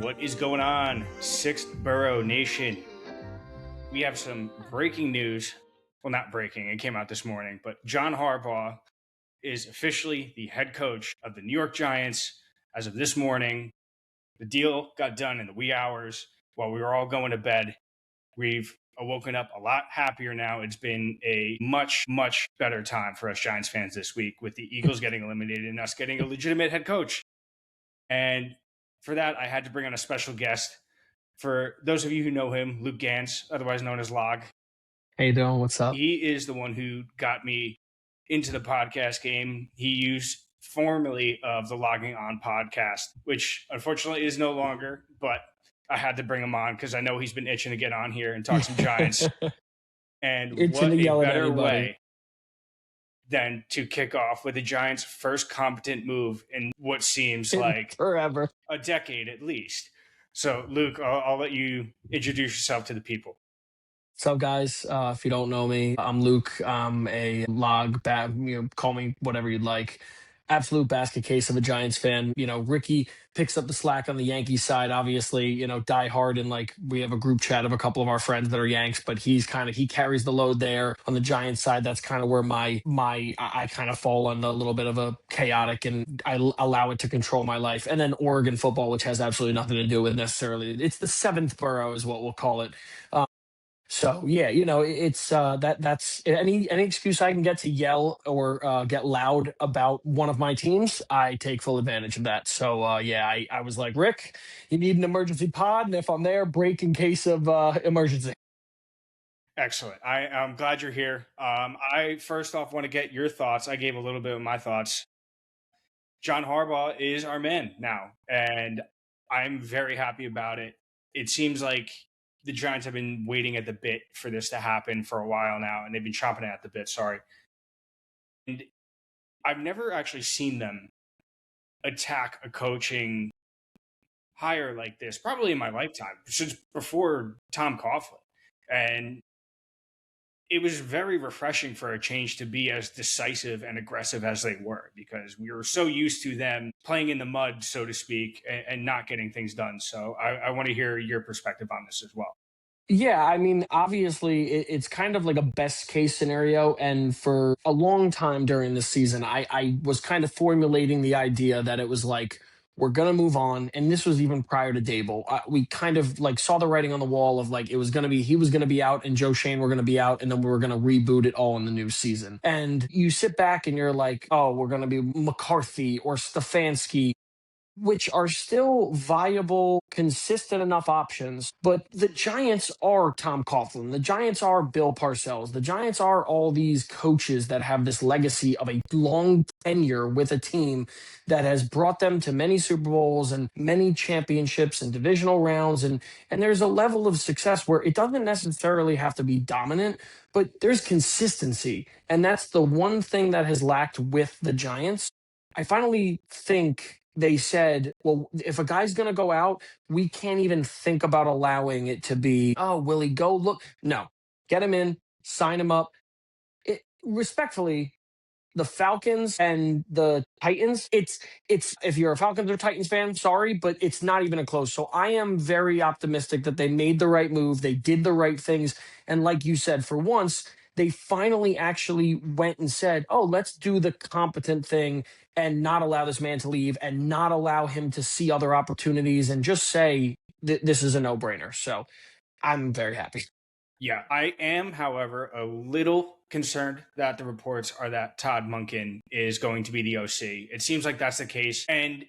What is going on, Sixth Borough Nation? We have some breaking news. Well, not breaking, it came out this morning, but John Harbaugh is officially the head coach of the New York Giants as of this morning. The deal got done in the wee hours while we were all going to bed. We've woken up a lot happier now. It's been a much, much better time for us Giants fans this week with the Eagles getting eliminated and us getting a legitimate head coach. And for that, I had to bring on a special guest. For those of you who know him, Luke Ganz, otherwise known as Log. How you doing? What's up? He is the one who got me into the podcast game. He used formerly of the Logging On podcast, which unfortunately is no longer, but I had to bring him on because I know he's been itching to get on here and talk some Giants. And Itching what to yell a at better anybody. way than to kick off with the Giants' first competent move in what seems like Forever. a decade at least. So, Luke, I'll let you introduce yourself to the people. What's up, guys? If you don't know me, I'm Luke. I'm a call me whatever you'd like. Absolute basket case of a Giants fan. You know, Ricky picks up the slack on the Yankees side, obviously, die hard. And like, we have a group chat of a couple of our friends that are Yanks, but he carries the load there on the Giants side. That's kind of where I kind of fall on a little bit of a chaotic, and I allow it to control my life. And then Oregon football, which has absolutely nothing to do with necessarily. It's the seventh borough is what we'll call it. So yeah, it's that's any excuse I can get to yell or get loud about one of my teams, I take full advantage of that. So I was like, Rick, you need an emergency pod, and if I'm there, break in case of emergency. Excellent. I'm glad you're here. I first off want to get your thoughts. I gave a little bit of my thoughts. John Harbaugh is our man now, and I'm very happy about it. It seems like the Giants have been waiting at the bit for this to happen for a while now, and they've been chomping at the bit, And I've never actually seen them attack a coaching hire like this, probably in my lifetime, since before Tom Coughlin. And it was very refreshing for a change to be as decisive and aggressive as they were, because we were so used to them playing in the mud, so to speak, and not getting things done. So I want to hear your perspective on this as well. Yeah, I mean, obviously, it's kind of like a best case scenario. And for a long time during this season, I was kind of formulating the idea that it was like, we're going to move on. And this was even prior to Dable. We kind of like saw the writing on the wall of like, he was going to be out and Joe Shane were going to be out. And then we were going to reboot it all in the new season. And you sit back and you're like, oh, we're going to be McCarthy or Stefanski, which are still viable, consistent enough options. But the Giants are Tom Coughlin. The Giants are Bill Parcells. The Giants are all these coaches that have this legacy of a long tenure with a team that has brought them to many Super Bowls and many championships and divisional rounds. And there's a level of success where it doesn't necessarily have to be dominant, but there's consistency. And that's the one thing that has lacked with the Giants. I finally think they said, well, if a guy's going to go out, we can't even think about allowing it to be, oh, will he go? Look, no, get him in, sign him up. Respectfully, the Falcons and the Titans, it's if you're a Falcons or Titans fan, sorry, but it's not even a close. So I am very optimistic that they made the right move. They did the right things. And like you said, for once, they finally actually went and said, oh, let's do the competent thing and not allow this man to leave and not allow him to see other opportunities and just say this is a no-brainer. So I'm very happy. Yeah, I am, however, a little concerned that the reports are that Todd Monken is going to be the OC. It seems like that's the case. And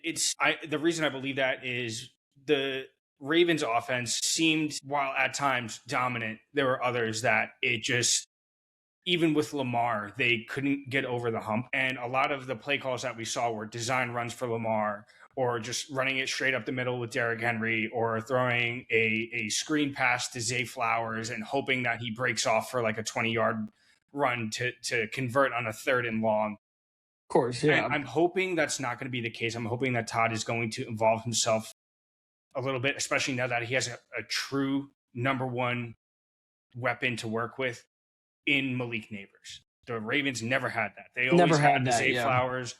the reason I believe that is the Ravens offense seemed, while at times dominant, there were others that it just, even with Lamar, they couldn't get over the hump. And a lot of the play calls that we saw were design runs for Lamar, or just running it straight up the middle with Derrick Henry, or throwing a screen pass to Zay Flowers and hoping that he breaks off for like a 20-yard run to convert on a 3rd and long. Of course, yeah. And I'm hoping that's not going to be the case. I'm hoping that Todd is going to involve himself a little bit, especially now that he has a true number one weapon to work with in Malik Neighbors. The Ravens never had that. They always had the Zay Flowers,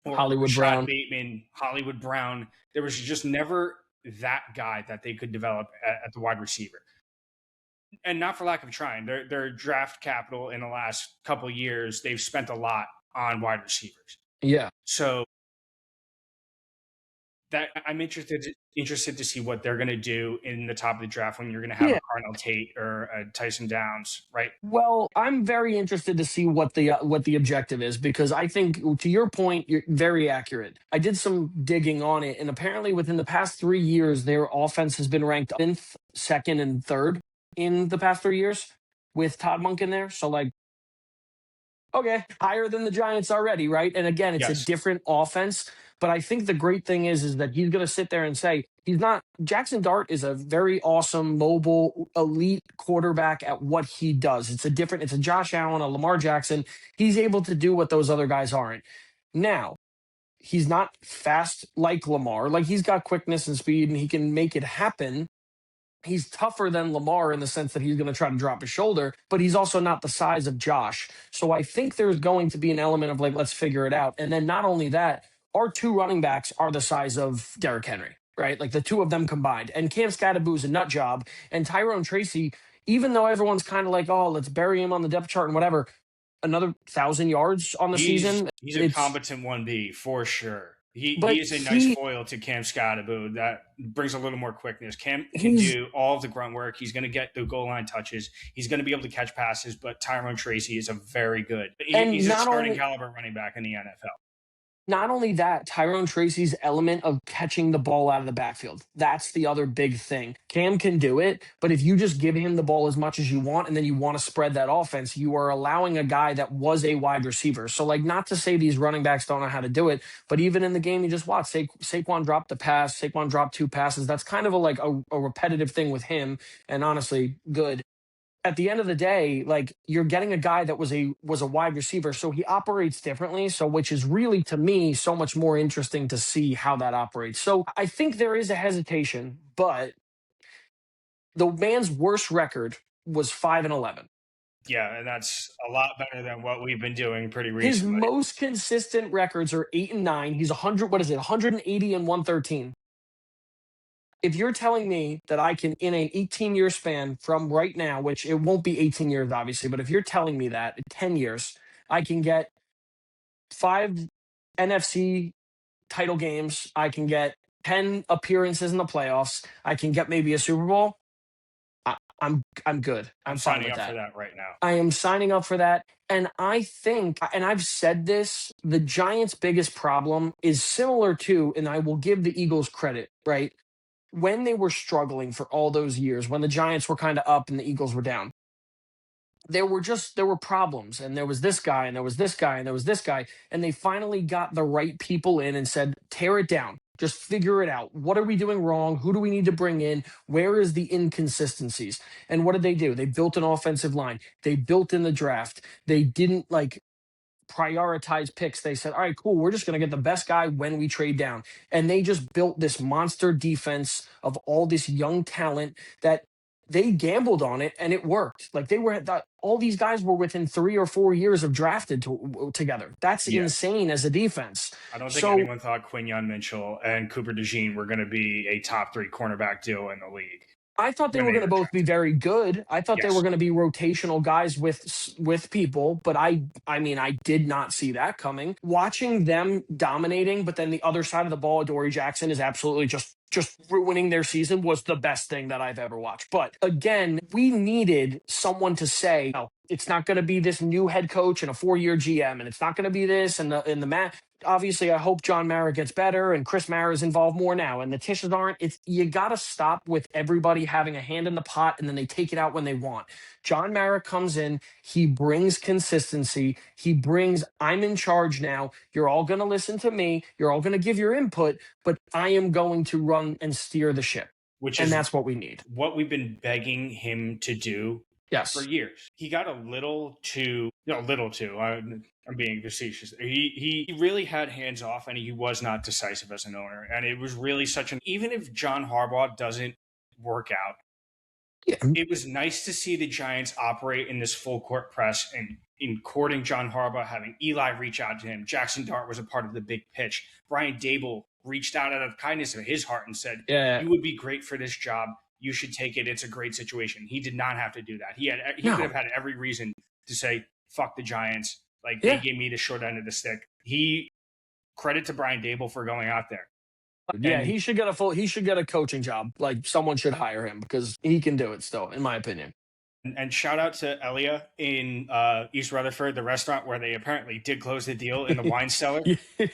or Hollywood Rashad Brown, Bateman, Hollywood Brown. There was just never that guy that they could develop at the wide receiver. And not for lack of trying. Their draft capital in the last couple of years, they've spent a lot on wide receivers. Yeah. So that I'm interested to see what they're going to do in the top of the draft when you're going to have a Yeah. Cardinal Tate or a Tyson Downs, right? Well, I'm very interested to see what the objective is, because I think, to your point, you're very accurate. I did some digging on it, and apparently within the past 3 years, their offense has been ranked 10th, second, and third in the past 3 years with Todd Monk in there. So, like, okay, higher than the Giants already, right? And again, it's a Yes. different offense. But I think the great thing is that he's going to sit there and say he's not. Jackson Dart is a very awesome, mobile, elite quarterback at what he does. It's a Josh Allen, a Lamar Jackson. He's able to do what those other guys aren't. Now, he's not fast like Lamar. Like, he's got quickness and speed, and he can make it happen. He's tougher than Lamar in the sense that he's going to try to drop his shoulder, but he's also not the size of Josh. So I think there's going to be an element of, like, let's figure it out. And then not only that, our two running backs are the size of Derrick Henry, right? Like, the two of them combined. And Cam Scatterboo is a nut job. And Tyrone Tracy, even though everyone's kind of like, oh, let's bury him on the depth chart and whatever, another 1,000 yards on the season. He's a competent 1B for sure. But He is a nice foil to Cam Scottaboo that brings a little more quickness. Cam can he's do all of the grunt work. He's going to get the goal line touches. He's going to be able to catch passes, but Tyrone Tracy is a very good. and He's a not starting only caliber running back in the NFL. Not only that, Tyrone Tracy's element of catching the ball out of the backfield. That's the other big thing. Cam can do it, but if you just give him the ball as much as you want and then you want to spread that offense, you are allowing a guy that was a wide receiver. So, like, not to say these running backs don't know how to do it, but even in the game you just watched, Saquon dropped the pass, Saquon dropped 2 passes. That's kind of a repetitive thing with him, and honestly, good. At the end of the day, like, you're getting a guy that was a wide receiver, so he operates differently. So, which is really, to me, so much more interesting to see how that operates. So I think there is a hesitation, but the man's worst record was 5-11. Yeah, and that's a lot better than what we've been doing pretty His recently. most consistent records are 8-9. He's 100. What is it? 180 and 113. If you're telling me that I can, in a 18-year span from right now, which it won't be 18 years, obviously, but if you're telling me that in 10 years, I can get 5 NFC title games, I can get 10 appearances in the playoffs, I can get maybe a Super Bowl, I'm good. I'm I'm fine signing with up for that. that right now. I am signing up for that. And I think, and I've said this, the Giants' biggest problem is similar to, and I will give the Eagles credit, right? When they were struggling for all those years, when the Giants were kind of up and the Eagles were down, there were problems, and there was this guy and there was this guy and there was this guy, and they finally got the right people in and said, tear it down, just figure it out. What are we doing wrong? Who do we need to bring in? Where is the inconsistencies? And what did they do? They built an offensive line. They built in the draft. They didn't, like, prioritize picks. They said, all right, cool, we're just going to get the best guy when we trade down. And they just built this monster defense of all this young talent that they gambled on it, and it worked. Like, all these guys were within 3 or 4 years of drafted together. That's Yeah. insane as a defense. I don't think So anyone thought Quinyon Mitchell and Cooper DeJean were going to be a top 3 cornerback duo in the league. I thought they when were going to both be drafted. very good. I thought they Yes. were going to be rotational guys with people, but I mean, I did not see that coming. Watching them dominating, but then the other side of the ball, Dory Jackson is absolutely just ruining their season, was the best thing that I've ever watched. But again, we needed someone to say, no, it's not going to be this new head coach and a 4-year GM, and it's not going to be this and the Matt. Obviously, I hope John Mara gets better and Chris Mara is involved more now, and the Tishes aren't. You got to stop with everybody having a hand in the pot and then they take it out when they want. John Mara comes in, he brings consistency. He brings, I'm in charge now. You're all going to listen to me. You're all going to give your input, but I am going to run and steer the ship. And that's what we need. What we've been begging him to do for years. He got a little too, I'm being facetious. He really had hands off, and he was not decisive as an owner. And it was really even if John Harbaugh doesn't work out, it was nice to see the Giants operate in this full court press and in courting John Harbaugh, having Eli reach out to him. Jackson Dart was a part of the big pitch. Brian Dable reached out of the kindness of his heart and said, Yeah. "You would be great for this job. You should take it. It's a great situation." He did not have to do that. He could have No. had every reason to say, "Fuck the Giants." Like they Yeah. gave me the short end of the stick. He credit to Brian Dable for going out there. Yeah, And he should get a coaching job. Like someone should hire him because he can do it still, in my opinion. and shout out to Elia in East Rutherford, the restaurant where they apparently did close the deal in the wine cellar. Yeah.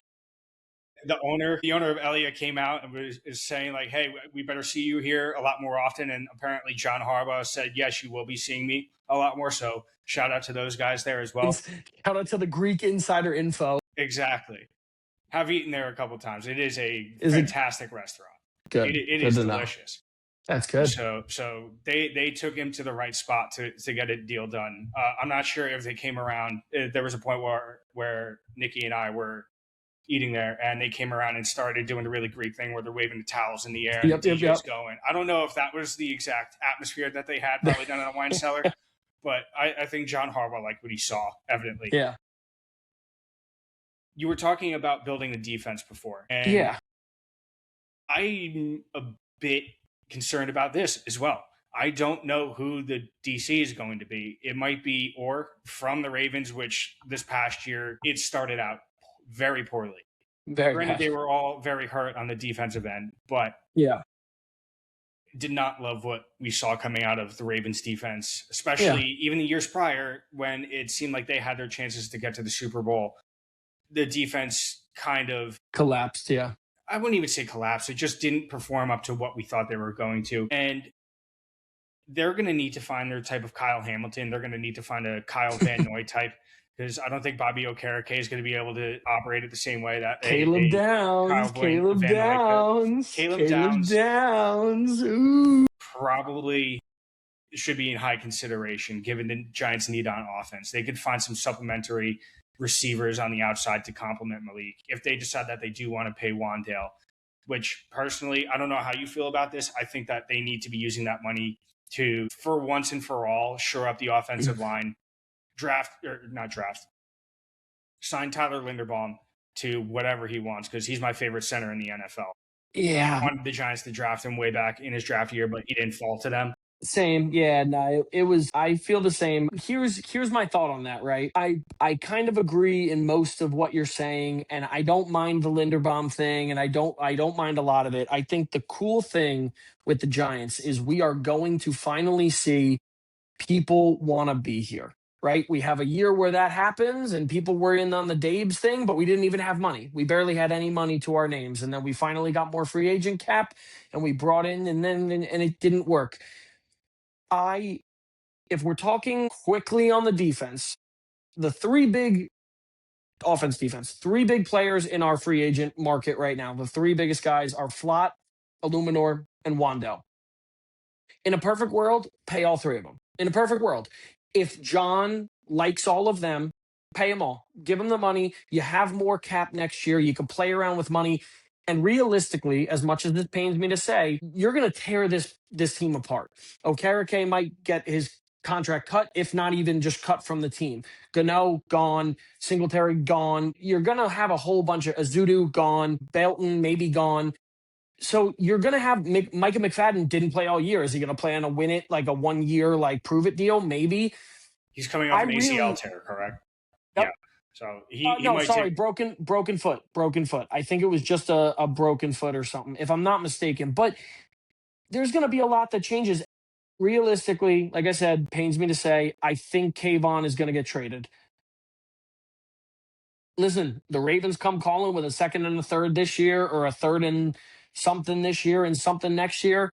The owner of Elia came out and is saying like, "Hey, we better see you here a lot more often." And apparently, John Harbaugh said, "Yes, you will be seeing me a lot more." So shout out to those guys there as well. Shout out to the Greek insider info. Exactly. Have eaten there a couple times. It is a Is it fantastic restaurant. good? It Good is to know. delicious. That's good. So they took him to the right spot to get a deal done. I'm not sure if they came around. There was a point where Nikki and I were eating there, and they came around and started doing the really Greek thing where they're waving the towels in the air and Yep, the yep, DJ's yep. going. I don't know if that was the exact atmosphere that they had probably down in a wine cellar, but I think John Harbaugh liked what he saw, evidently. Yeah. You were talking about building the defense before, and Yeah. I'm a bit concerned about this as well. I don't know who the DC is going to be. It might be Orr from the Ravens, which this past year it started out very poorly. Very Granted, bad. they were all very hurt on the defensive end, but Yeah. did not love what we saw coming out of the Ravens defense, Yeah. especially even the years prior when it seemed like they had their chances to get to the Super Bowl. The defense kind of, Collapsed. Yeah. I wouldn't even say collapsed. It just didn't perform up to what we thought they were going to. And they're going to need to find their type of Kyle Hamilton. They're going to need to find a Kyle Van Noy type because I don't think Bobby Okereke is going to be able to operate it the same way that Caleb Kyle Downs. Caleb Van Noy could. Downs. Caleb Caleb Downs Downs. Ooh. probably should be in high consideration given the Giants' need on offense. They could find some supplementary receivers on the outside to complement Malik if they decide that they do want to pay Wandale, which personally, I don't know how you feel about this. I think that they need to be using that money to, for once and for all, shore up the offensive line, sign Tyler Linderbaum to whatever he wants because he's my favorite center in the NFL. Yeah. I wanted the Giants to draft him way back in his draft year, but he didn't fall to them. Same. Yeah, no, it was I feel the same. Here's my thought on that, right? I kind of agree in most of what you're saying, and I don't mind the Linderbaum thing, and I don't mind a lot of it. I think the cool thing with the Giants is we are going to finally see people want to be here. Right? We have a year where that happens and people were in on the Dabes thing, but we didn't even have money. We barely had any money to our names. And then we finally got more free agent cap and we brought in and it didn't work. If we're talking quickly on the defense, the three big defense, three big players in our free agent market right now, the three biggest guys are Flott, Illuminor, and Wandell. In a perfect world, pay all three of them. In a perfect world, if John likes all of them, pay them all. Give them the money. You have more cap next year. You can play around with money. And realistically, as much as this pains me to say, you're going to tear this team apart. Okereke might get his contract cut, if not even just cut from the team. Gano gone, Singletary gone. You're going to have a whole bunch of Azudu gone, Belton maybe gone. So you're going to have Micah McFadden didn't play all year. Is he going to play on a win it, like a 1 year, like prove it deal? Maybe. He's coming off an ACL tear, correct? Yep. Yeah. So he no, might sorry, take... broken foot. I think it was just a broken foot or something, if I'm not mistaken. But there's going to be a lot that changes. Realistically, like I said, pains me to say, I think Kayvon is going to get traded. Listen, the Ravens come calling with a second and a third this year, or a third and something this year and something next year.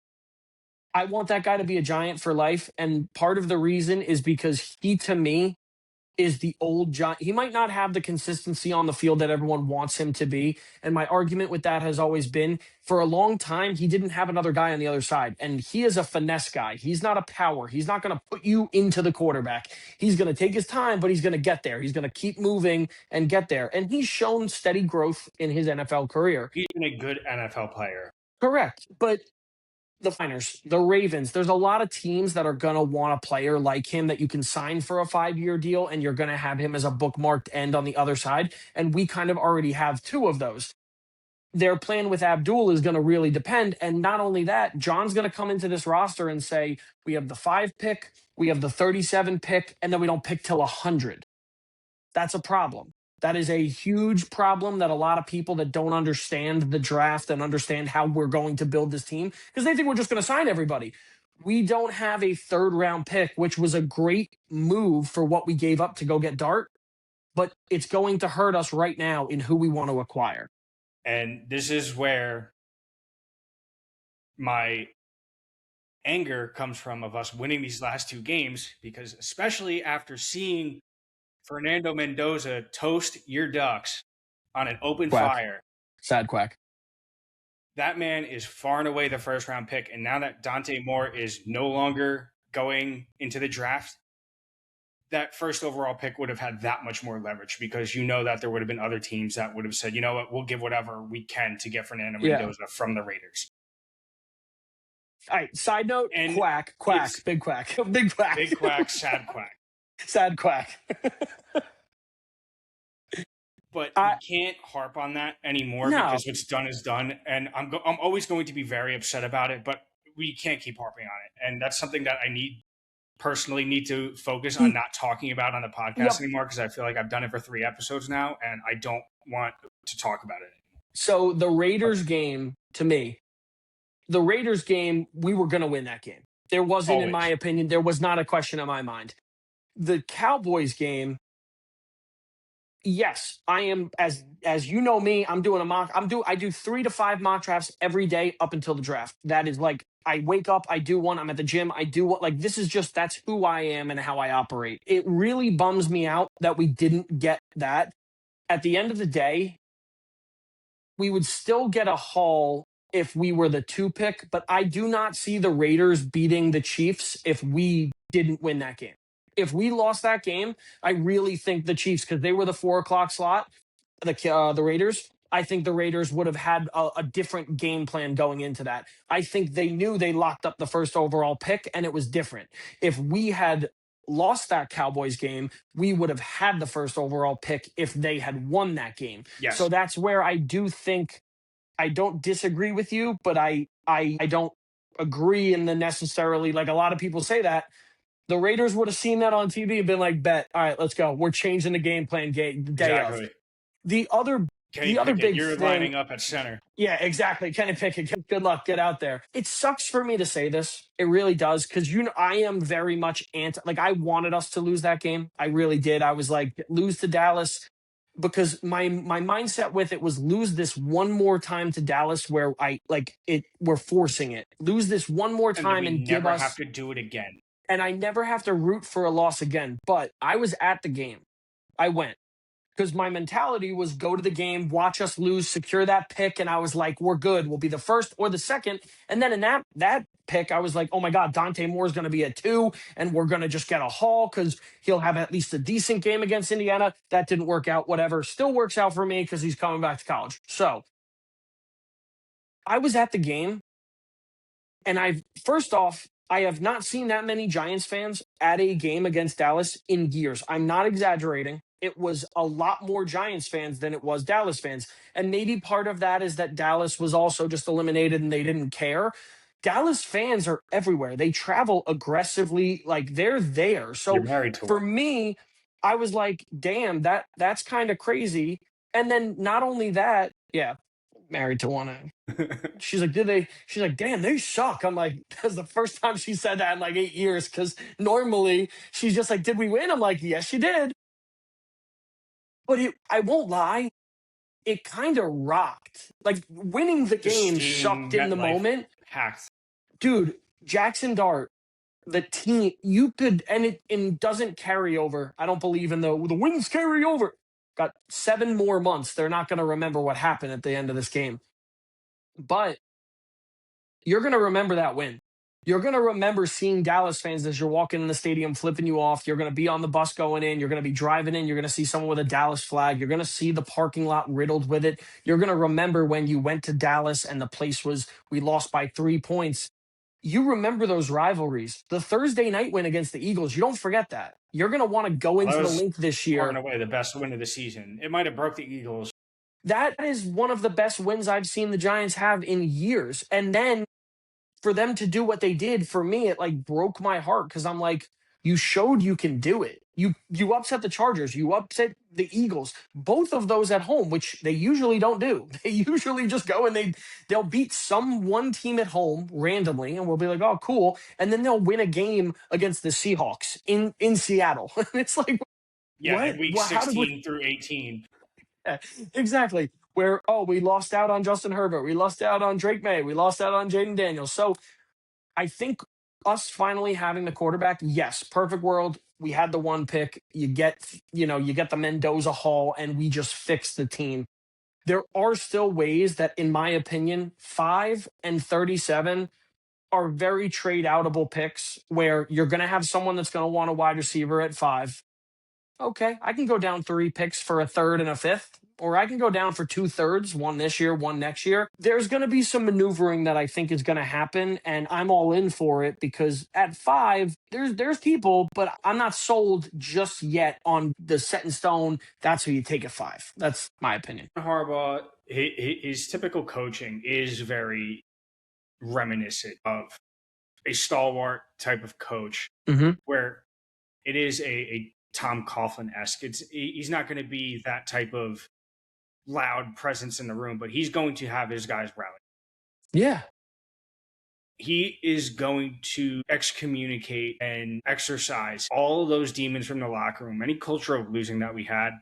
I want that guy to be a Giant for life. And part of the reason is because he, to me, is the old Giant. He might not have the consistency on the field that everyone wants him to be. And my argument with that has always been for a long time, he didn't have another guy on the other side. And he is a finesse guy. He's not a power. He's not going to put you into the quarterback. He's going to take his time, but he's going to get there. He's going to keep moving and get there. And he's shown steady growth in his NFL career. He's been a good NFL player. Correct. But the Niners, the Ravens, there's a lot of teams that are going to want a player like him that you can sign for a 5-year deal, and you're going to have him as a bookmarked end on the other side. And we kind of already have two of those. their plan with Abdul is going to really depend. And not only that, John's going to come into this roster and say, we have the 5 pick, we have the 37 pick, and then we don't pick till 100. That's a problem. That is a huge problem that a lot of people that don't understand the draft and understand how we're going to build this team, because they think we're just going to sign everybody. We don't have a 3rd round pick, which was a great move for what we gave up to go get Dart, but it's going to hurt us right now in who we want to acquire. And this is where my anger comes from of us winning these last 2 games, because especially after seeing Fernando Mendoza toast your Ducks on an open Quack. fire. Sad quack. That man is far and away the 1st round pick. And now that Dante Moore is no longer going into the draft, that 1st overall pick would have had that much more leverage, because you know that there would have been other teams that would have said, you know what, we'll give whatever we can to get Fernando Mendoza from the Raiders. All right. Side note, And quack, big quack, big quack. Big quack, sad quack. Sad quack. But we can't harp on that anymore, because what's done is done. And I'm always going to be very upset about it, but we can't keep harping on it. And that's something that I personally need to focus on not talking about on the podcast anymore, because I feel like I've done it for 3 episodes now and I don't want to talk about it anymore. So the Raiders game, to me, the Raiders game, we were going to win that game. There wasn't, in my opinion, there was not a question in my mind. The Cowboys game, yes, I am, as you know me, I'm doing a mock. I do 3 to 5 mock drafts every day up until the draft. That is like, I wake up, I do one, I'm at the gym, I do what, like, this is just, that's who I am and how I operate. It really bums me out that we didn't get that. At the end of the day, we would still get a haul if we were the 2 pick, but I do not see the Raiders beating the Chiefs if we didn't win that game. If we lost that game, I really think the Chiefs, because they were the 4 o'clock slot, the Raiders, I think the Raiders would have had a different game plan going into that. I think they knew they locked up the 1st overall pick, and it was different. If we had lost that Cowboys game, we would have had the 1st overall pick if they had won that game. Yes. So that's where I do think, I don't disagree with you, but I don't agree in the necessarily, like a lot of people say that. The Raiders would have seen that on TV and been like, bet, all right, let's go. We're changing the game plan day exactly. of. The other big you're thing, lining up at center. Yeah, exactly. Kenny Pickett, good luck, get out there. It sucks for me to say this. It really does, because I am very much like, I wanted us to lose that game. I really did. I was like, lose to Dallas, because my mindset with it was lose this one more time to Dallas, where we're forcing it. Lose this one more time and give us, have to do it again. And I never have to root for a loss again. But I was at the game. I went, because my mentality was go to the game, watch us lose, secure that pick. And I was like, we're good. We'll be the 1st or the 2nd. And then in that pick, I was like, oh my God, Dante Moore is going to be a 2, and we're going to just get a haul because he'll have at least a decent game against Indiana. That didn't work out. Whatever. Still works out for me because he's coming back to college. So I was at the game, and first off, I have not seen that many Giants fans at a game against Dallas in years. I'm not exaggerating. It was a lot more Giants fans than it was Dallas fans. And maybe part of that is that Dallas was also just eliminated and they didn't care. Dallas fans are everywhere. They travel aggressively, like they're there. So for me, I was like, damn, that's kind of crazy. And then not only that, yeah, married to one. She's like, damn, they suck. I'm like, that's the first time she said that in like 8 years. Because normally she's just like, did we win? I'm like, yes, you did. But I won't lie, it kind of rocked. Like, winning the game sucked in the moment. Hacked. Dude, Jackson Dart, the team, you could, and it doesn't carry over. I don't believe in the wins carry over. Got 7 more months. They're not going to remember what happened at the end of this game. But you're going to remember that win. You're going to remember seeing Dallas fans as you're walking in the stadium flipping you off. You're going to be on the bus going in. You're going to be driving in. You're going to see someone with a Dallas flag. You're going to see the parking lot riddled with it. You're going to remember when you went to Dallas and the place we lost by 3 points. You remember those rivalries. The Thursday night win against the Eagles, you don't forget that. You're going to want to go into the link this year. Far and away the best win of the season. It might have broke the Eagles That is one of the best wins I've seen the Giants have in years. And then for them to do what they did for me, it like broke my heart because I'm like, you showed you can do it. You upset the Chargers, you upset the Eagles, both of those at home, which they usually don't do. They usually just go and they'll beat some one team at home randomly, and we'll be like, oh, cool. And then they'll win a game against the Seahawks in Seattle. It's like, Yeah, in what? week Well, how did we 16 through 18. exactly where we lost out on Justin Herbert, we lost out on Drake May, we lost out on Jaden Daniels. So I think us finally having the quarterback, yes, perfect world. We had the one pick. You get the Mendoza haul, and we just fixed the team. There are still ways that, in my opinion, 5 and 37 are very trade outable picks where you're going to have someone that's going to want a wide receiver at 5. Okay, I can go down 3 picks for a third and a fifth, or I can go down for 2/3, one this year, one next year. There's going to be some maneuvering that I think is going to happen, and I'm all in for it because at 5, there's people, but I'm not sold just yet on the set in stone. That's who you take at 5. That's my opinion. Harbaugh, his typical coaching is very reminiscent of a stalwart type of coach, Mm-hmm. where it is a Tom Coughlin esque. He's not going to be that type of loud presence in the room, but he's going to have his guys rally. Yeah. He is going to excommunicate and exorcise all of those demons from the locker room. Any culture of losing that we had.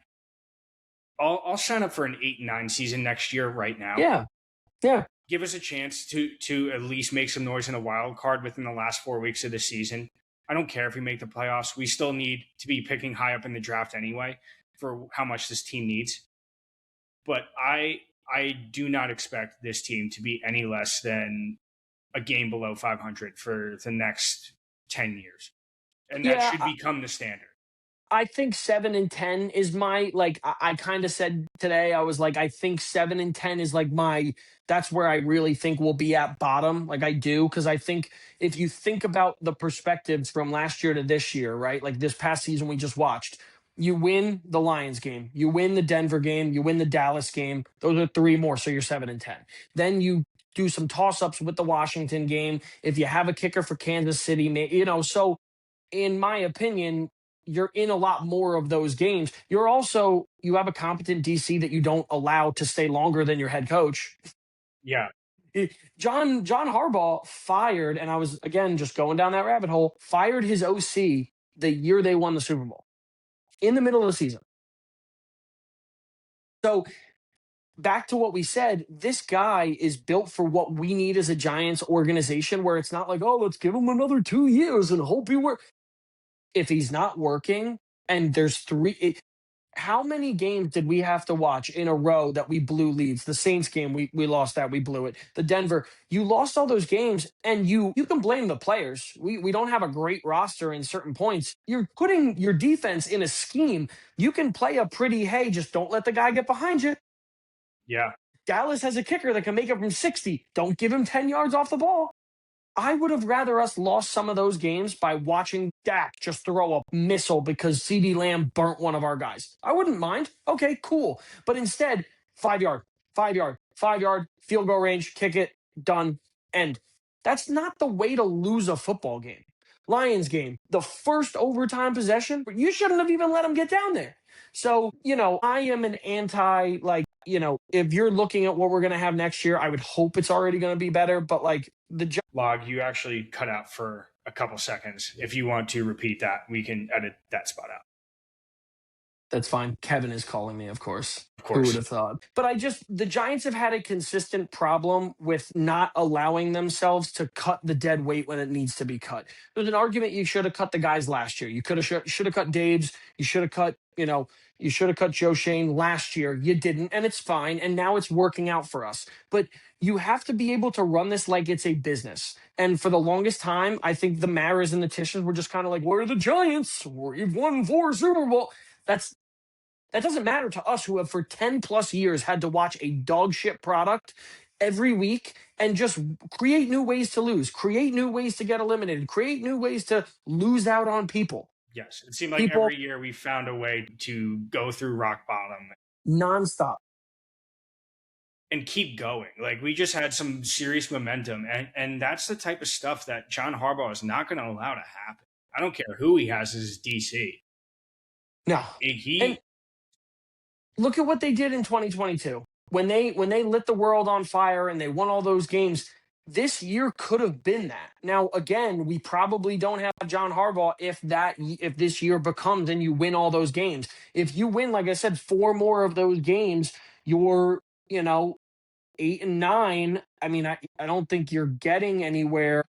I'll sign up for an 8-9 season next year right now. Yeah. Yeah. Give us a chance to at least make some noise in a wild card within the last 4 weeks of the season. I don't care if we make the playoffs. We still need to be picking high up in the draft anyway for how much this team needs. But I do not expect this team to be any less than a game below 500 for the next 10 years. And that should Yeah. become the standard. I think 7 and 10 is my like. I kind of said today. I was like, I think 7 and 10 is like my. That's where I really think we'll be at bottom. Like I do because I think if you think about the perspectives from last year to this year, right? Like this past season we just watched. You win the Lions game, you win the Denver game, you win the Dallas game. Those are 3 more, so you're 7 and 10. Then you do some toss ups with the Washington game. If you have a kicker for Kansas City, so in my opinion, you're in a lot more of those games. You have a competent DC that you don't allow to stay longer than your head coach. Yeah. John Harbaugh fired, and I was again just going down that rabbit hole, fired his OC the year they won the Super Bowl in the middle of the season. So back to what we said, this guy is built for what we need as a Giants organization, where it's not like, oh, let's give him another 2 years and hope he works. If he's not working and there's how many games did we have to watch in a row that we blew leads? The Saints game, we lost that, we blew it. The Denver, you lost all those games, and you can blame the players. We don't have a great roster in certain points. You're putting your defense in a scheme. You can play a pretty, hey, just don't let the guy get behind you. Yeah. Dallas has a kicker that can make it from 60. Don't give him 10 yards off the ball. I would have rather us lost some of those games by watching Dak just throw a missile because CeeDee Lamb burnt one of our guys. I wouldn't mind. Okay, cool. But instead, 5 yard, 5 yard, 5 yard, field goal range, kick it, done, end. That's not the way to lose a football game. Lions game, the first overtime possession, you shouldn't have even let them get down there. So, I am an anti, if you're looking at what we're going to have next year, I would hope it's already going to be better. But Log, you actually cut out for a couple seconds. If you want to repeat that, we can edit that spot out. That's fine. Kevin is calling me, of course. Of course. Who would have thought? But the Giants have had a consistent problem with not allowing themselves to cut the dead weight when it needs to be cut. There's an argument you should have cut the guys last year. You should have cut Daves. You should have cut, you should have cut Joe Shane last year. You didn't, and it's fine. And now it's working out for us. But you have to be able to run this like it's a business. And for the longest time, I think the Maras and the Tisches were just kind of like, we're the Giants. We've won 4 Super Bowl. That doesn't matter to us who have for 10 plus years had to watch a dog shit product every week and just create new ways to lose, create new ways to get eliminated, create new ways to lose out on people. Yes. It seemed like every year we found a way to go through rock bottom. Nonstop. and keep going. Like we just had some serious momentum, and that's the type of stuff that John Harbaugh is not going to allow to happen. I don't care who he has as his DC. No. And He look at what they did in 2022 when they lit the world on fire and they won all those games. This year could have been that. Now, again, we probably don't have John Harbaugh if this year becomes and you win all those games. If you win, like I said, four more of those games, you're 8 and 9. I mean, I don't think you're getting anywhere.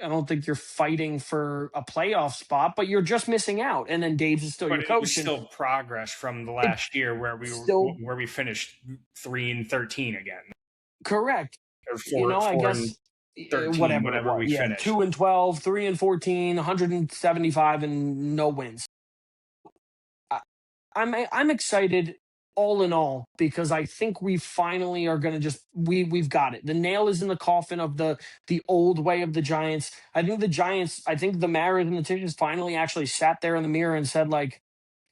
I don't think you're fighting for a playoff spot, but you're just missing out. And then Dave's is still but your it was coach, and still progress from the it's last year still where we finished 3-13 again, correct. or I four and guess 13, whatever it whatever was. we Yeah, finished. 2-12, 3-14, 175, and no wins. I, I'm excited all in all because I think we finally are going to we've got it. The nail is in the coffin of the old way of the Giants. I think the Maras and the Tisches finally actually sat there in the mirror and said like,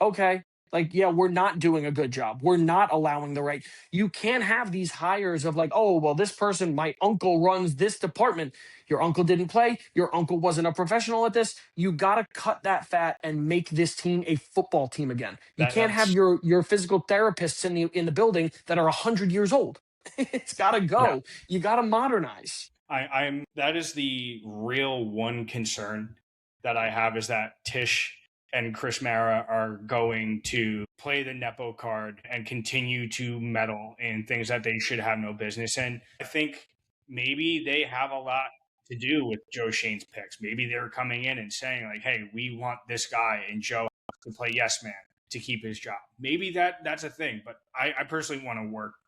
okay, like yeah, we're not doing a good job. We're not allowing the right. You can't have these hires of like, oh well, this person, my uncle runs this department. Your uncle didn't play. Your uncle wasn't a professional at this. You got to cut that fat and make this team a football team again. You can't have That's your physical therapists in the building that are 100 years old. It's got to yeah. go. You got to modernize. I'm that is the real one concern that I have, is that Tish and Chris Mara are going to play the Nepo card and continue to meddle in things that they should have no business in. I think maybe they have a lot to do with Joe Shane's picks. Maybe they're coming in and saying like, "Hey, we want this guy," and Joe to play yes man to keep his job. Maybe that's a thing, but I personally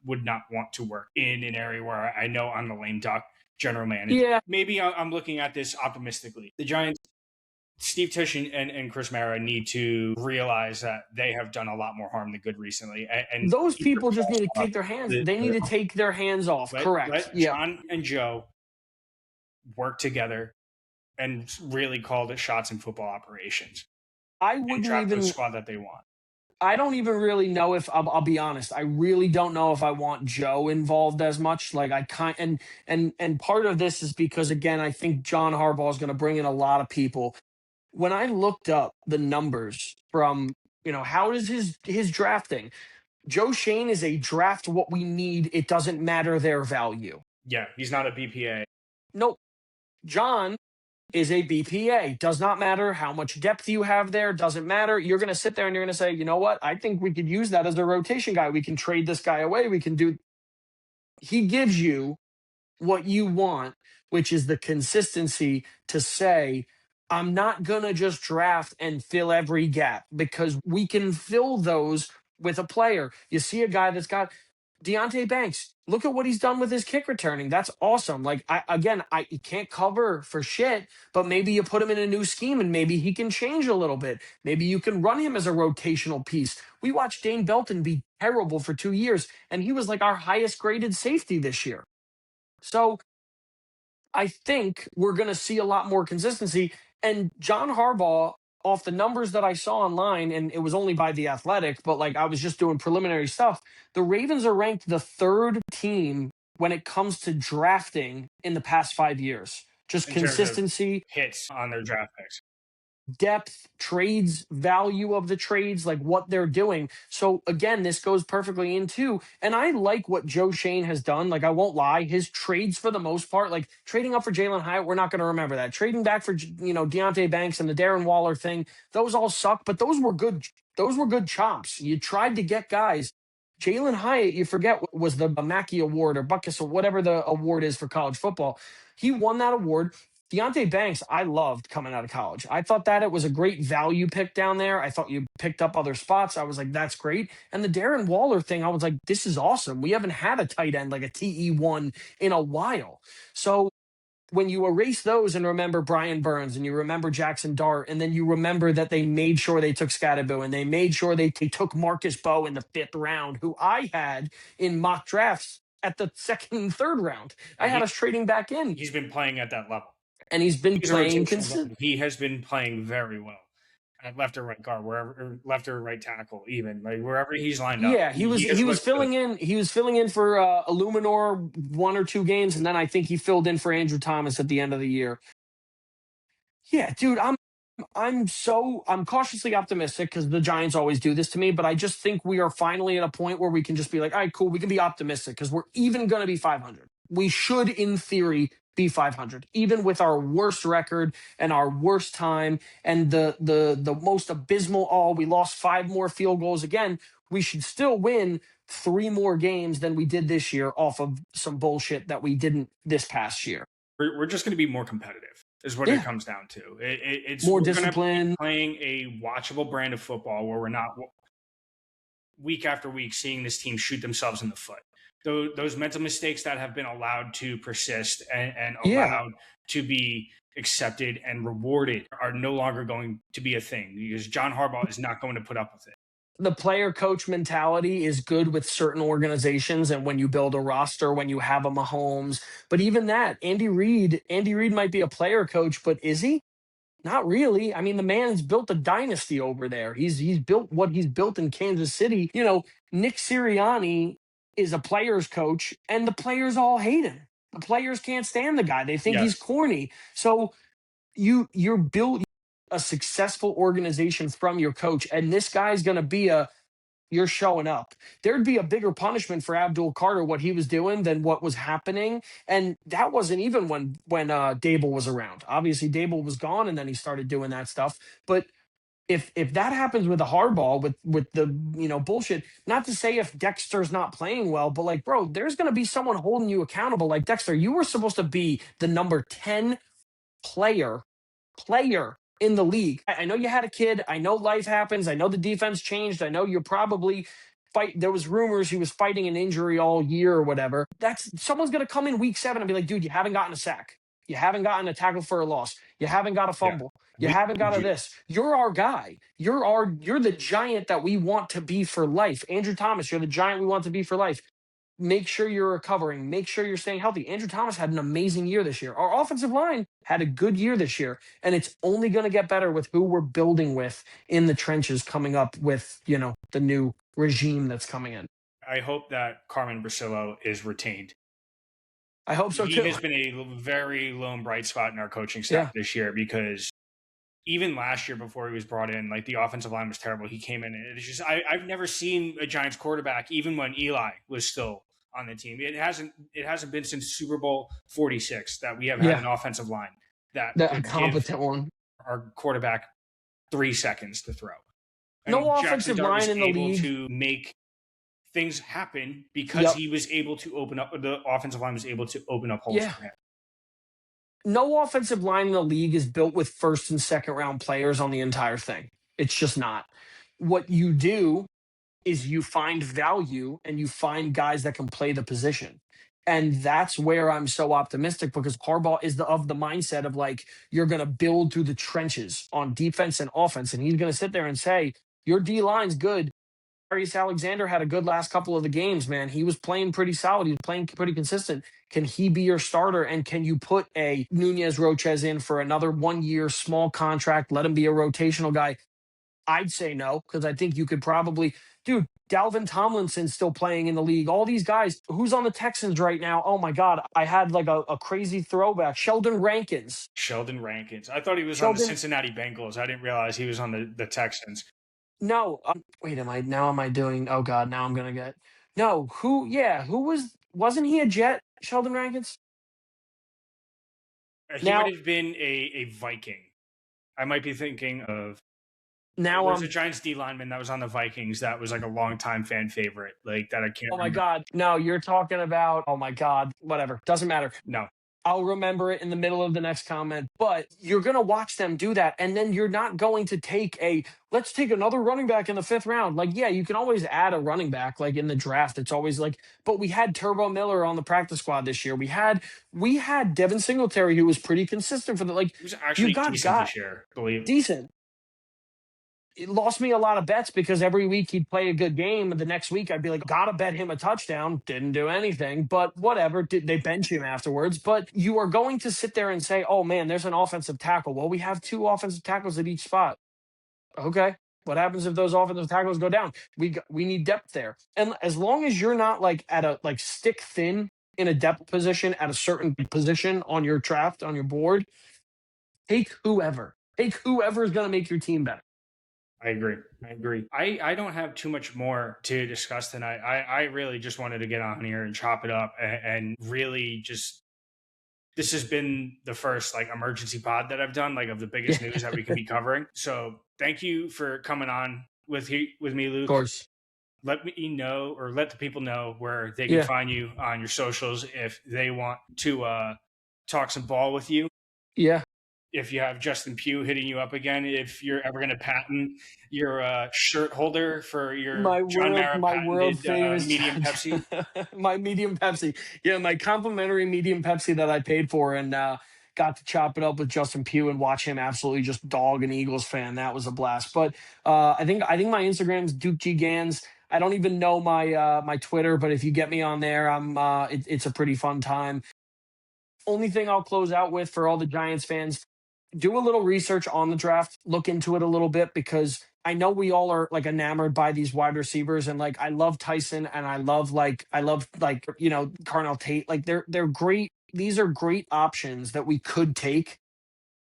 would not want to work in an area where I know I'm the lame duck general manager. Yeah, Maybe I'm looking at this optimistically. The Giants, Steve Tisch and Chris Mara need to realize that they have done a lot more harm than good recently, and those keep their people just balls need to off take their hands. the, They need to take their hands off. Correct. let Yep. John and Joe work together and really call the shots in football operations I and wouldn't draft the even squad that they want. I don't even really know if I'll be honest. I really don't know if I want Joe involved as much. Like I kind and part of this is because again, I think John Harbaugh is going to bring in a lot of people. When I looked up the numbers from how does his drafting? Joe Shane is a draft what we need. It doesn't matter their value. Yeah, he's not a BPA. Nope. John is a BPA. Does not matter how much depth you have there. Doesn't matter. You're going to sit there and you're going to say, you know what? I think we could use that as a rotation guy. We can trade this guy away. We can do. He gives you what you want, which is the consistency to say, I'm not going to just draft and fill every gap because we can fill those with a player. You see a guy that's got Deontay Banks. Look at what he's done with his kick returning. That's awesome. Like he can't cover for shit, but maybe you put him in a new scheme and maybe he can change a little bit. Maybe you can run him as a rotational piece. We watched Dane Belton be terrible for 2 years, and he was like our highest graded safety this year. So I think we're going to see a lot more consistency. And John Harbaugh, off the numbers that I saw online, and it was only by The Athletic, but like I was just doing preliminary stuff, the Ravens are ranked the third team when it comes to drafting in the past 5 years. Just In terms of consistency, hits on their draft picks. depth, trades, value of the trades, like what they're doing. So again, this goes perfectly into, and I like what Joe Shane has done. Like I won't lie, his trades for the most part, like trading up for Jalen Hyatt, we're not going to remember that. Trading back for Deontay Banks and the Darren Waller thing, those all suck, but those were good. Those were good chops. You tried to get guys. Jalen Hyatt, you forget was the Mackey Award or Buckus or whatever the award is for college football. He won that award. Deontay Banks, I loved coming out of college. I thought that it was a great value pick down there. I thought you picked up other spots. I was like, that's great. And the Darren Waller thing, I was like, this is awesome. We haven't had a tight end like a TE1 in a while. So when you erase those and remember Brian Burns and you remember Jackson Dart, and then you remember that they made sure they took Scatterbo and they made sure they took Marcus Bowe in the 5th round, who I had in mock drafts at the second and third round. I And had us trading back in, he's been playing at that level. and he's been He's a playing rotational consistent. guy. He has been playing very well. at left or right guard, wherever, or left or right tackle, even like wherever he's lined up, Yeah, he has looked good. he was filling in for Illuminor 1 or 2 games, and then I think he filled in for Andrew Thomas at the end of the year. Yeah, dude, I'm cautiously optimistic because the Giants always do this to me, but I just think we are finally at a point where we can just be like, all right, cool, we can be optimistic because we're even going to be 500. We should, in theory, be 500, even with our worst record and our worst time and the most abysmal. Oh, we lost 5 more field goals again. We should still win 3 more games than we did this year off of some bullshit that we didn't this past year. We're just going to be more competitive, is what it Yeah, comes down to. It's more we're going to be discipline. playing a watchable brand of football where we're not week after week seeing this team shoot themselves in the foot. Those mental mistakes that have been allowed to persist and Yeah, allowed to be accepted and rewarded are no longer going to be a thing because John Harbaugh is not going to put up with it. the player coach mentality is good with certain organizations and when you build a roster, when you have a Mahomes. But even that, Andy Reid might be a player coach, but is he? Not really. I mean, the man's built a dynasty over there. He's built what he's built in Kansas City. Nick Sirianni is a players coach, and the players all hate him. The players can't stand the guy. They think he's Yes. corny. So you're built a successful organization from your coach, and this guy's going to be you're showing up. There'd be a bigger punishment for Abdul Carter what he was doing than what was happening, and that wasn't even when Dable was around. Obviously, Dable was gone, and then he started doing that stuff. But if that happens with a hardball with the bullshit, not to say if Dexter's not playing well, but like, bro, there's going to be someone holding you accountable. Like Dexter, you were supposed to be the number 10 player in the league. I know you had a kid. I know life happens. I know the defense changed. I know you're probably fight. There was rumors he was fighting an injury all year or whatever. That's someone's going to come in week 7 and be like, dude, you haven't gotten a sack. You haven't gotten a tackle for a loss. You haven't got a Yeah. fumble. You We haven't got need a you. this. You're our guy. You're the giant that we want to be for life. Andrew Thomas, you're the giant we want to be for life. Make sure you're recovering. Make sure you're staying healthy. Andrew Thomas had an amazing year this year. Our offensive line had a good year this year, and it's only going to get better with who we're building with in the trenches coming up with, the new regime that's coming in. I hope that Carmen Brasillo is retained. I hope so He too. has been a very lone bright spot in our coaching staff Yeah. this year because even last year before he was brought in, like the offensive line was terrible. He came in and it's just I've never seen a Giants quarterback, even when Eli was still on the team. It hasn't been since Super Bowl 46 that we have had an Yeah. offensive line that A could give competent one. our quarterback 3 seconds to throw. And No Jackson offensive Dart line was in the able league. to make things happen because Yep. he was able to open up the offensive line was able to open up holes Yeah. for him. No offensive line in the league is built with first and second round players on the entire thing. It's just not. What you do is you find value and you find guys that can play the position. And that's where I'm so optimistic because Harbaugh is of the mindset of like, you're going to build through the trenches on defense and offense. And he's going to sit there and say, your D line's good. Darius Alexander had a good last couple of the games, man. He was playing pretty solid. He was playing pretty consistent. Can he be your starter? And can you put a Nunez Roches in for another 1 year small contract? Let him be a rotational guy. I'd say no, because I think you could probably, dude, Dalvin Tomlinson's still playing in the league. All these guys, who's on the Texans right now? Oh my God, I had like a crazy throwback. Sheldon Rankins. Sheldon Rankins. I thought he was on the Sheldon, Cincinnati Bengals. I didn't realize he was on the Texans. no, wait, am I doing, oh God, now I'm going to get, no, wasn't he a Jet, Sheldon Rankins? He might Now, have been a Viking. I might be thinking of now there was I'm, a Giants D lineman that was on the Vikings that was like a longtime fan favorite, like that I can't oh my remember. God, no, you're talking about, oh my God, whatever, doesn't matter. No, I'll remember it in the middle of the next comment, but you're going to watch them do that. And then you're not going to let's take another running back in the 5th round. Like, yeah, you can always add a running back like in the draft. It's always like, but we had Turbo Miller on the practice squad this year. We had Devin Singletary, who was pretty consistent for the, like, he was you actually got decent this year. Believe decent. It lost me a lot of bets because every week he'd play a good game, and the next week I'd be like, gotta bet him a touchdown. Didn't do anything, but whatever. They bench him afterwards? But you are going to sit there and say, oh man, there's an offensive tackle. Well, we have 2 offensive tackles at each spot. Okay. What happens if those offensive tackles go down? We need depth there. And as long as you're not like at a like stick thin in a depth position at a certain position on your draft on your board, take whoever. Take whoever is going to make your team better. I agree. I agree. I don't have too much more to discuss tonight. I really just wanted to get on here and chop it up and really just this has been the first like emergency pod that I've done, like of the Yeah, biggest news that we can be covering. So thank you for coming on with me, of Luke. course. Let me know or let the people know where they can Yeah. find you on your socials if they want to talk some ball with you. Yeah. If you have Justin Pugh hitting you up again, if you're ever going to patent your shirt holder for your John Mara My world patented famous medium Pepsi. my medium Pepsi. Yeah, my complimentary medium Pepsi that I paid for and got to chop it up with Justin Pugh and watch him absolutely just dog an Eagles fan. That was a blast. But I think my Instagram's Duke G Gans. I don't even know my Twitter, but if you get me on there, it's a pretty fun time. Only thing I'll close out with for all the Giants fans, do a little research on the draft, look into it a little bit because I know we all are like enamored by these wide receivers and like I love Tyson and I love Carnell Tate. Like they're great. These are great options that we could take.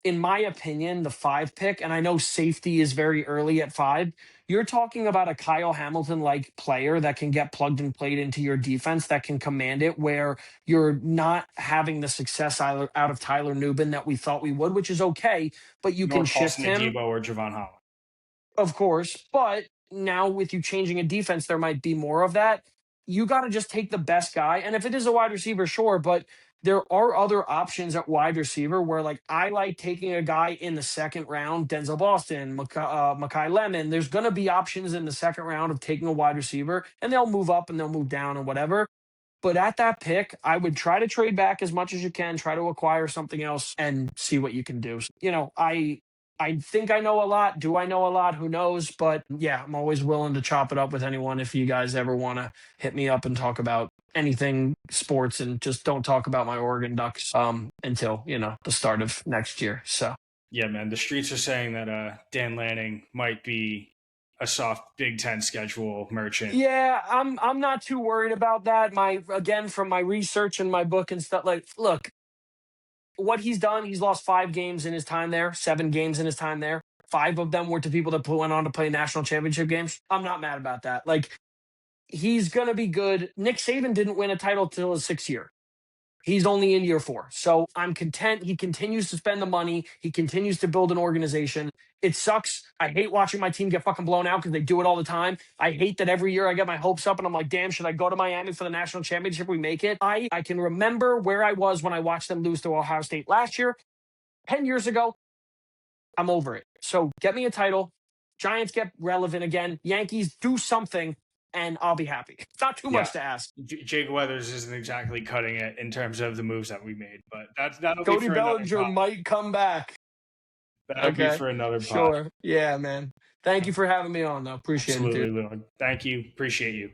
In my opinion, the 5 pick, and I know safety is very early at 5, you're talking about a Kyle Hamilton like player that can get plugged and played into your defense that can command it where you're not having the success out of Tyler Nubin that we thought we would, which is okay, but you can Nor shift Paulson him. Adebo or Javon Holland. Of course, but now with you changing a defense, there might be more of that. You got to just take the best guy. And if it is a wide receiver, sure, but there are other options at wide receiver where, like, I like taking a guy in the second round, Denzel Boston, Makai Lemon. There's going to be options in the second round of taking a wide receiver, and they'll move up and they'll move down and whatever. But at that pick, I would try to trade back as much as you can, try to acquire something else and see what you can do. I think I know a lot. Do I know a lot? Who knows? But yeah, I'm always willing to chop it up with anyone if you guys ever want to hit me up and talk about anything sports and just don't talk about my Oregon Ducks until, the start of next year. So Yeah, man. The streets are saying that Dan Lanning might be a soft Big Ten schedule merchant. yeah, I'm not too worried about that. From my research and my book and stuff, like look, what he's done, he's lost 5 games in his time there, 7 games in his time there. 5 of them were to people that went on to play national championship games. I'm not mad about that. Like, he's going to be good. Nick Saban didn't win a title till his 6th year. He's only in year 4. So I'm content. He continues to spend the money. He continues to build an organization. It sucks. I hate watching my team get fucking blown out because they do it all the time. I hate that every year I get my hopes up and I'm like, damn, should I go to Miami for the national championship? We make it. I can remember where I was when I watched them lose to Ohio State last year. 10 years ago, I'm over it. So get me a title. Giants get relevant again. Yankees do something, and I'll be happy. It's not too Yeah. much to ask. Jake Weathers isn't exactly cutting it in terms of the moves that we made, but that'll be Cody for another Bellinger pod. might come back. That'll be Okay. for another pod. Sure. Yeah, man. Thank you for having me on, though. Appreciate it, Absolutely, dude. Lou. Thank you. Appreciate you.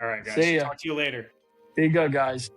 All right, guys. See ya. Talk to you later. Be good, guys.